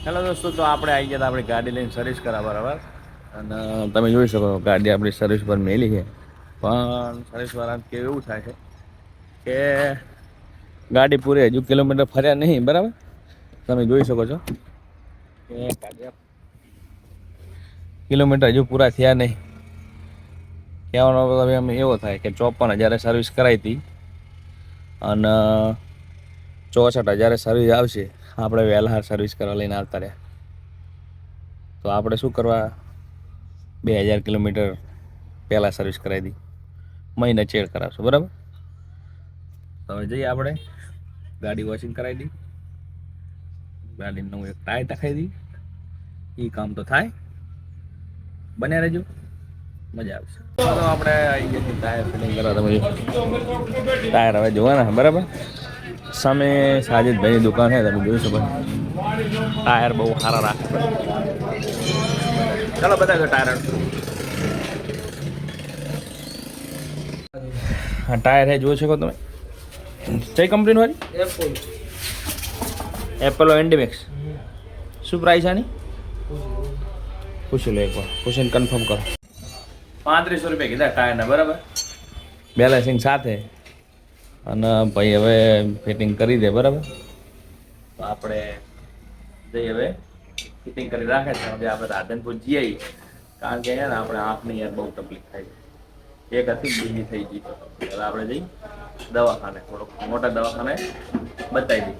Hello દોસ્તો, તો આપણે આવી ગયા હતા આપણી ગાડી લઈને સર્વિસ કરાવવા બરાબર. અને તમે જોઈ શકો ગાડી આપણી સર્વિસ પર મેલી છે, પણ સર્વિસવાળાને કેવું એવું થાય છે કે ગાડી પૂરી હજુ કિલોમીટર ફર્યા નહીં બરાબર. તમે જોઈ શકો છો કે કિલોમીટર હજુ પૂરા થયા નહીં. કહેવાનો મતલબ એમ એવો થાય કે 54,000 સર્વિસ કરાવી હતી અને 64,000 સર્વિસ આવશે. આપણે વહેલા સર્વિસ કરવા લઈને આવતા રહ્યા, તો આપણે શું કરવા 2,000 કિલોમીટર પહેલાં સર્વિસ કરાવી દી, મહિને ચેડ કરાવશું બરાબર. હવે જઈએ આપણે ગાડી વોશિંગ કરાવી દી, ગાડીનું નવું એક ટાયર નખાવી દી. એ કામ તો થાય, બન્યા રહેજો, મજા આવશે. તો આપણે આવી ગયા ટાયર ફિટિંગ કરવા. તમે ટાયર હવે જોવાના બરાબર. સામે સાજિદભાઈની દુકાન છે, તમે જોઈ શકો. ટાયર બહુ સારા રાખે. ચાલો બતાવજો ટાયર. હા ટાયર છે, જોઈ શકો તમે. કઈ કંપનીનું વાળી? એપોલો એન્ડીમેક્સ. શું પ્રાઇસ આની? પૂછી લો એકવાર, પૂછીને કન્ફર્મ કરો. 3500 રૂપિયા કીધા ટાયરના બરાબર, બેલેન્સિંગ સાથે. અને ભાઈ હવે ફિટિંગ કરી દે બરાબર. તો આપણે જઈ હવે ફિટિંગ કરી રાખે છે. હવે આપણે રાધનપુર જઈએ, કારણ કે ને આપણે આંખની યાર બહુ તકલીફ થાય છે. એક હતી બીજી થઈ ગઈ. હવે આપણે જઈ દવાખાને, થોડોક મોટા દવાખાને બતાવી દઈએ,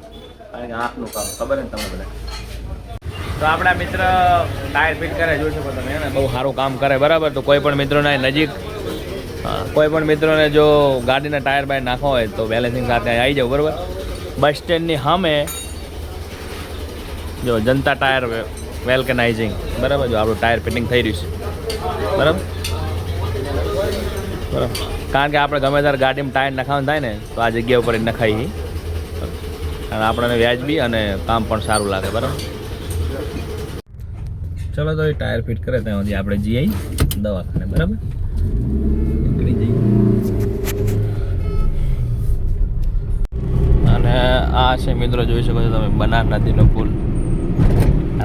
કારણ કે આંખનું કામ ખબર ને તમે બધા. તો આપણા મિત્ર ટાયર ફિટ કરે, જોઈ શકો તમે ને, બહુ સારું કામ કરે બરાબર. તો કોઈ પણ મિત્રોને નજીક કોઈ પણ મિત્રોને જો ગાડીના ટાયર બાયર નાખવા હોય તો બેલેન્સિંગ સાથે આવી જાવ બરાબર. બસ સ્ટેન્ડની સામે જો જનતા ટાયર વેલ્કનાઇઝિંગ બરાબર. જો આપણું ટાયર ફિટિંગ થઈ રહ્યું છે બરાબર. બરાબર, કારણ કે આપણે ગમે ત્યારે ગાડીમાં ટાયર નખાવાનું થાય ને, તો આ જગ્યા ઉપર નખાઈ અને આપણને વ્યાજબી અને કામ પણ સારું લાગે બરાબર. ચલો તો એ ટાયર ફિટ કરે ત્યાં સુધી આપણે જઈએ દવાખાને બરાબર. નીકળી જઈએ. અને આ છે મિત્રો, જોઈ શકો છો તમે, બનાસ નદીનો પુલ.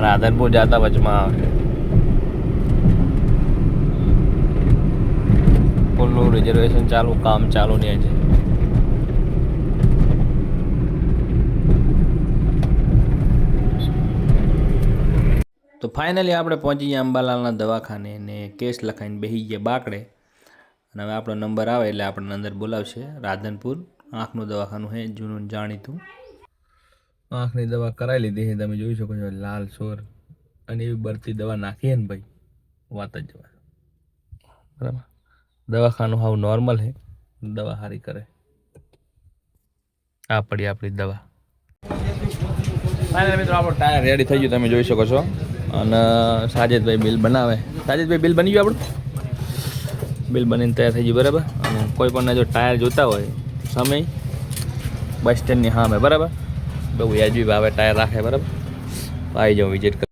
રાધનપુર જતા વચમાં આવે. પુલનું રિઝર્વેશન ચાલુ, કામ ચાલુ નહીં છે. તો ફાઇનલી આપણે પહોંચી ગયા અંબાલાલના દવાખાને ને કેસ લખાઈને બેસી ગયા બાકડે. અને હવે આપણો નંબર આવે એટલે આપણને અંદર બોલાવશે. રાધનપુર આંખનું દવાખાનું છે, જૂનું જાણીતું. આંખની દવા કરાવી લીધી છે, તમે જોઈ શકો છો. લાલ સોર અને એવી બરતી દવા નાખી ને ભાઈ, વાત જ જવા બરાબર. દવાખાનું હાવ નોર્મલ છે, દવા સારી કરે. આ પડી આપણી દવા. ફાઇનલ મિત્રો આપણો ટાયર રેડી થઈ ગયું, તમે જોઈ શકો છો. અને સાજિદભાઈ બિલ બનાવે. સાજિદભાઈ બિલ બની ગયું આપણું. બિલ બનીને તૈયાર થઈ ગયું બરાબર. અને કોઈ પણ જો ટાયર જોતા હોય સમય બસ સ્ટેન્ડની સામે બરાબર, બહુ વ્યાજબી ભાવે ટાયર રાખે બરાબર. આવી જાઓ વિઝિટ.